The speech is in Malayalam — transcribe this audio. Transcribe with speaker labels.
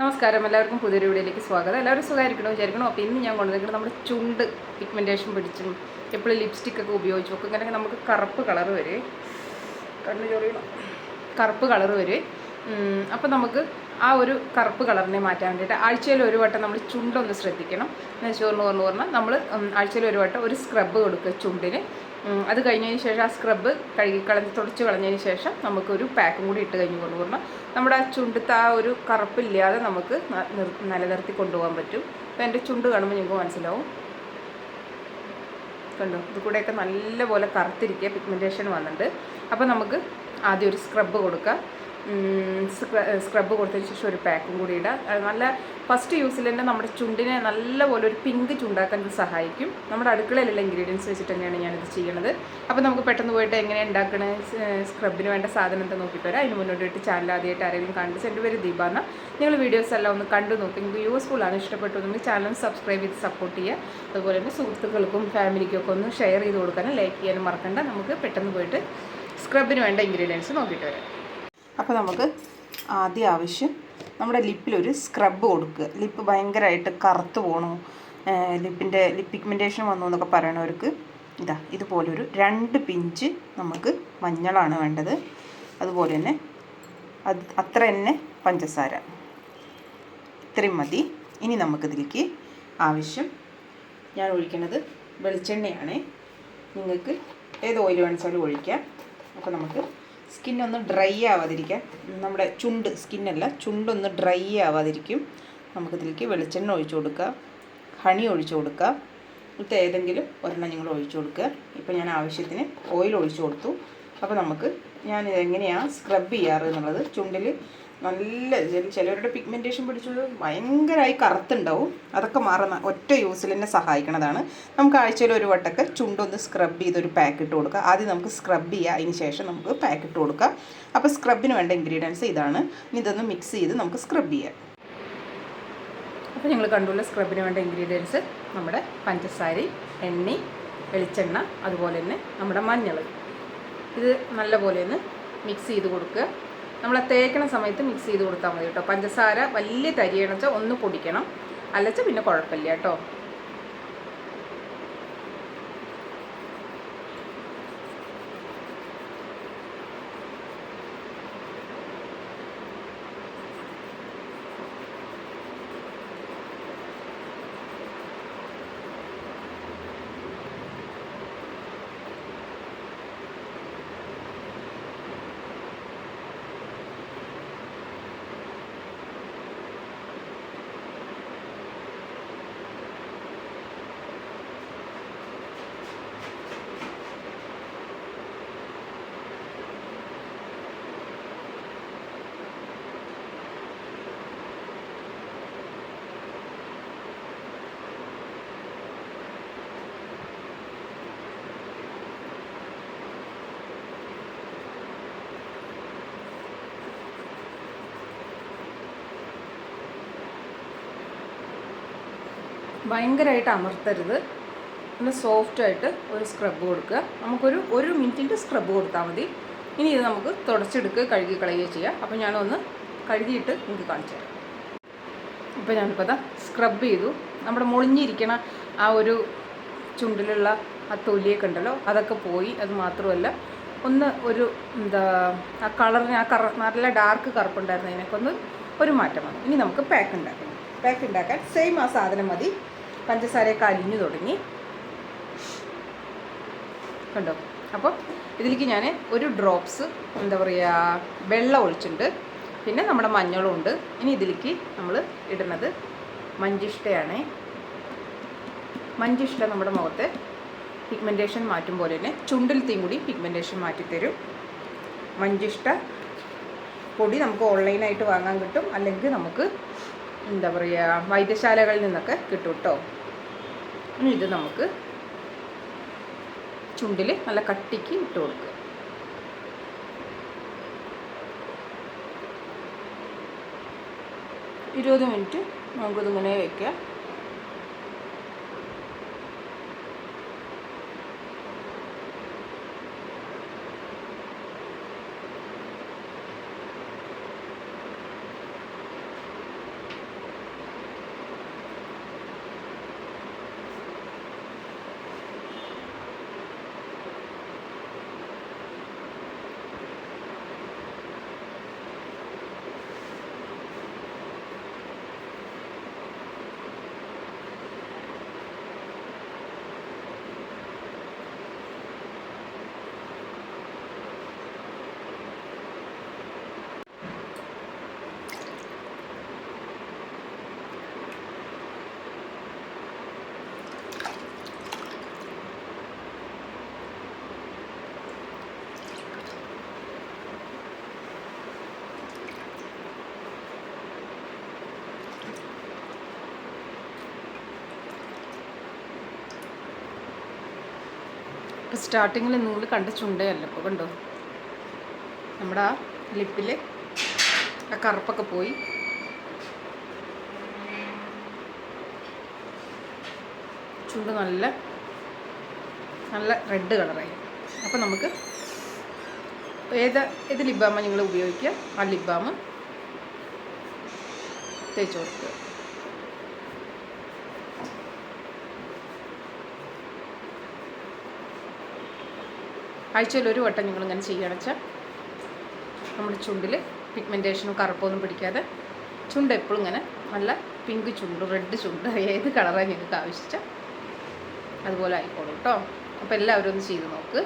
Speaker 1: നമസ്കാരം, എല്ലാവർക്കും പുതിയൊരു വീഡിയോയിലേക്ക് സ്വാഗതം. എല്ലാവരും സുഖമായിരിക്കണോ വിചാരിക്കണോ? അപ്പോൾ ഇന്ന് ഞാൻ കൊണ്ടുവന്നിരിക്കുന്നത് നമ്മുടെ ചുണ്ട് പിഗ്മെൻറ്റേഷൻ പിടിച്ചും എപ്പോഴും ലിപ്സ്റ്റിക്കൊക്കെ ഉപയോഗിച്ചും ഒക്കെ ഇങ്ങനെ നമുക്ക് കറുപ്പ് കളർ വരും, കണ്ണ് ചൊറിയണം, കറുപ്പ് കളർ വരും. അപ്പോൾ നമുക്ക് ആ ഒരു കറുപ്പ് കളറിനെ മാറ്റാൻ വേണ്ടിയിട്ട് ആഴ്ചയിൽ ഒരു വട്ടം നമ്മൾ ചുണ്ടൊന്ന് ശ്രദ്ധിക്കണം. എന്ന് പറഞ്ഞാൽ നമ്മൾ ആഴ്ചയിൽ ഒരു വട്ടം ഒരു സ്ക്രബ് കൊടുക്കുക ചുണ്ടിന്. അത് കഴിഞ്ഞതിന് ശേഷം ആ സ്ക്രബ് തുടച്ച് കളഞ്ഞതിന് ശേഷം നമുക്കൊരു പാക്കും കൂടി ഇട്ട് കഴിഞ്ഞ് കൊണ്ടുപോകണം. നമ്മുടെ ആ ചുണ്ടത്തെ ആ ഒരു കറുപ്പില്ലാതെ നമുക്ക് നിലനിർത്തി കൊണ്ടുപോകാൻ പറ്റും. അപ്പോൾ എൻ്റെ ചുണ്ട് കാണുമ്പോൾ നിങ്ങൾക്ക് മനസ്സിലാവും, കണ്ടോ, ഇത് കൂടെയൊക്കെ നല്ലപോലെ കറുത്തിരിക്കുക, പിഗ്മെൻറ്റേഷൻ വന്നിട്ടുണ്ട്. അപ്പോൾ നമുക്ക് ആദ്യം ഒരു സ്ക്രബ് കൊടുക്കുക. സ്ക്രബ് കൊടുത്തതിന് ശേഷം ഒരു പാക്കും കൂടി ഇടുക. നല്ല ഫസ്റ്റ് യൂസിൽ തന്നെ നമ്മുടെ ചുണ്ടിനെ നല്ലപോലെ ഒരു പിങ്ക് ചുണ്ടാക്കാൻ ഇത് സഹായിക്കും. നമ്മുടെ അടുക്കളയിലുള്ള ഇൻഗ്രീഡിയൻസ് വെച്ചിട്ട് തന്നെയാണ് ഞാനിത് ചെയ്യണത്. അപ്പോൾ നമുക്ക് പെട്ടെന്ന് പോയിട്ട് എങ്ങനെയാണ് ഉണ്ടാക്കണേ, സ്ക്രബിന് വേണ്ട സാധനം എന്താ നോക്കിയിട്ട് വരാം. അതിന് മുന്നോട്ട് ചാനൽ ആദ്യമായിട്ട് ആരെങ്കിലും കണ്ടിച്ച് എൻ്റെ പേര് ദീപാന. നിങ്ങൾ വീഡിയോസ് എല്ലാം ഒന്ന് കണ്ടു നോക്കി, നിങ്ങൾക്ക് യൂസ്ഫുൾ ആണ്, ഇഷ്ടപ്പെട്ടു നിങ്ങൾ ചാനൽ സബ്സ്ക്രൈബ് ചെയ്ത് സപ്പോർട്ട് ചെയ്യുക. അതുപോലെ തന്നെ സുഹൃത്തുക്കൾക്കും ഫാമിലിക്കും ഒക്കെ ഒന്ന് ഷെയർ ചെയ്ത് കൊടുക്കാനും ലൈക്ക് ചെയ്യാനും മറക്കണ്ട. നമുക്ക് പെട്ടെന്ന് പോയിട്ട് സ്ക്രബിന് വേണ്ട ഇൻഗ്രീഡിയൻസ് നോക്കിയിട്ട് വരാം. അപ്പോൾ നമുക്ക് ആദ്യം ആവശ്യം നമ്മുടെ ലിപ്പിലൊരു സ്ക്രബ് കൊടുക്കുക. ലിപ്പ് ഭയങ്കരമായിട്ട് കറുത്ത് പോകണു, ലിപ്പ് പിഗ്മെൻറ്റേഷൻ വന്നു എന്നൊക്കെ പറയണവർക്ക് ഇതുപോലൊരു 2 പിഞ്ച് നമുക്ക് മഞ്ഞളാണ് വേണ്ടത്. അതുപോലെ തന്നെ അത്ര തന്നെ പഞ്ചസാര, ഇത്രയും മതി. ഇനി നമുക്കിതിലേക്ക് ആവശ്യം, ഞാൻ ഒഴിക്കുന്നത് വെളിച്ചെണ്ണയാണ്. നിങ്ങൾക്ക് ഏത് ഓയിൽ വേണിച്ചാലും ഒഴിക്കാം. അപ്പോൾ നമുക്ക് സ്കിന്നൊന്ന് ഡ്രൈ ആവാതിരിക്കാൻ, നമ്മുടെ സ്കിന്നല്ല ചുണ്ടൊന്ന് ഡ്രൈ ആവാതിരിക്കും, നമുക്കിതിലേക്ക് വെളിച്ചെണ്ണ ഒഴിച്ചു കൊടുക്കുക, ഹണി ഒഴിച്ചു കൊടുക്കുക. ഇത് ഏതെങ്കിലും ഒരെണ്ണം നിങ്ങൾ ഒഴിച്ചു കൊടുക്കുക. ഇപ്പോൾ ഞാൻ ആവശ്യത്തിന് ഓയിൽ ഒഴിച്ചു കൊടുത്തു. അപ്പോൾ ഞാൻ എങ്ങനെയാണ് സ്ക്രബ് ചെയ്യാറ് എന്നുള്ളത്, ചുണ്ടിൽ നല്ല ചിലവരുടെ പിഗ്മെൻറ്റേഷൻ പിടിച്ചത് ഭയങ്കരമായി കറുത്തുണ്ടാവും, അതൊക്കെ മാറുന്ന ഒറ്റ യൂസിൽ തന്നെ സഹായിക്കുന്നതാണ്. നമുക്ക് ആഴ്ചയിൽ ഒരു വട്ടമൊക്കെ ചുണ്ടൊന്ന് സ്ക്രബ് ചെയ്തൊരു പാക്ക് ഇട്ട് കൊടുക്കുക. ആദ്യം നമുക്ക് സ്ക്രബ് ചെയ്യുക, അതിന് ശേഷം നമുക്ക് പാക്ക് ഇട്ട് കൊടുക്കുക. അപ്പോൾ സ്ക്രബിന് വേണ്ട ഇൻഗ്രീഡിയൻസ് ഇതാണ്. ഇനി ഇതൊന്ന് മിക്സ് ചെയ്ത് നമുക്ക് സ്ക്രബ് ചെയ്യാം. അപ്പോൾ നിങ്ങൾ കണ്ടുള്ള സ്ക്രബിന് വേണ്ട ഇൻഗ്രീഡിയൻസ് നമ്മുടെ പഞ്ചസാരയും എണ്ണ, വെളിച്ചെണ്ണ, അതുപോലെ തന്നെ നമ്മുടെ മഞ്ഞൾ. ഇത് നല്ലപോലെ ഒന്ന് മിക്സ് ചെയ്ത് കൊടുക്കുക. നമ്മൾ തേക്കണ സമയത്ത് മിക്സ് ചെയ്ത് കൊടുത്താൽ മതി കേട്ടോ. പഞ്ചസാര വലിയ തരിയണം വെച്ചാൽ ഒന്ന് പൊടിക്കണം, അല്ലച്ചാൽ പിന്നെ കുഴപ്പമില്ല കേട്ടോ. ഭയങ്കരമായിട്ട് അമർത്തരുത്, ഒന്ന് സോഫ്റ്റായിട്ട് ഒരു സ്ക്രബ് കൊടുക്കുക. ഒരു മിനിറ്റിൻ്റെ സ്ക്രബ് കൊടുത്താൽ മതി. ഇനി ഇത് നമുക്ക് തുടച്ചെടുക്കുക, കഴുകി കളയുകയോ ചെയ്യാം. അപ്പോൾ ഞാനൊന്ന് കഴുകിയിട്ട് നിങ്ങൾക്ക് കാണിച്ചു തരാം. ഇപ്പോൾ ഞാനിപ്പോൾ സ്ക്രബ് ചെയ്തു. നമ്മുടെ മുളിഞ്ഞിരിക്കണ ആ ഒരു ചുണ്ടിലുള്ള ആ തൊലിയൊക്കെ ഉണ്ടല്ലോ, അതൊക്കെ പോയി. അത് മാത്രമല്ല ആ കളറിന് നല്ല ഡാർക്ക് കറുപ്പുണ്ടായിരുന്നതിനൊക്കെ ഒരു മാറ്റം വന്നു. ഇനി നമുക്ക് പാക്ക് ഉണ്ടാക്കാൻ സെയിം ആ സാധനം മതി. പഞ്ചസാരയൊക്കെ അലിഞ്ഞു തുടങ്ങി, കണ്ടോ. അപ്പോൾ ഇതിലേക്ക് ഞാൻ ഒരു ഡ്രോപ്സ് വെള്ളം ഒഴിച്ചിട്ടുണ്ട്, പിന്നെ നമ്മുടെ മഞ്ഞളും ഉണ്ട്. ഇനി ഇതിലേക്ക് നമ്മൾ ഇടുന്നത് മഞ്ചിഷ്ടയാണ്. മഞ്ചിഷ്ട നമ്മുടെ മുഖത്തെ പിഗ്മെൻറ്റേഷൻ മാറ്റും പോലെ തന്നെ ചുണ്ടിലത്തെയും കൂടി പിഗ്മെൻറ്റേഷൻ മാറ്റിത്തരും. മഞ്ചിഷ്ട പൊടി നമുക്ക് ഓൺലൈനായിട്ട് വാങ്ങാൻ കിട്ടും, അല്ലെങ്കിൽ നമുക്ക് വൈദ്യശാലകളിൽ നിന്നൊക്കെ കിട്ടും കേട്ടോ. ഇനി ഇത് നമുക്ക് ചുണ്ടിൽ നല്ല കട്ടിക്ക് ഇട്ട് കൊടുക്കുക. ഇരുപത് മിനിറ്റ് നമുക്കിതിങ്ങനെ വയ്ക്കുക. സ്റ്റാർട്ടിങ്ങിൽ നിങ്ങൾ കണ്ട ചുണ്ടയല്ല ഇപ്പോൾ കണ്ടോ, നമ്മുടെ ആ ലിപ്പിൽ ആ കറുപ്പൊക്കെ പോയി. ചുണ്ട് നല്ല നല്ല റെഡ് കളറായി. അപ്പോൾ നമുക്ക് ഏത് ലിപ് ബാമാണ് നിങ്ങൾ ഉപയോഗിക്കുക, ആ ലിപ് ബാം തേച്ച് കൊടുക്കുക. ആഴ്ചയിൽ ഒരു വട്ടം നിങ്ങളിങ്ങനെ ചെയ്യുകയാണെന്ന് വെച്ചാൽ നമ്മുടെ ചുണ്ടിൽ പിഗ്മെൻറ്റേഷനും കറുപ്പൊന്നും പിടിക്കാതെ ചുണ്ട് എപ്പോഴും ഇങ്ങനെ നല്ല പിങ്ക് ചുണ്ട്, റെഡ് ചുണ്ട്, ഏത് കളറാണ് നിങ്ങൾക്ക് ആവശ്യിച്ചാൽ അതുപോലെ ആയിക്കോളും കേട്ടോ. അപ്പോൾ എല്ലാവരും ഒന്ന് ചെയ്ത് നോക്ക്.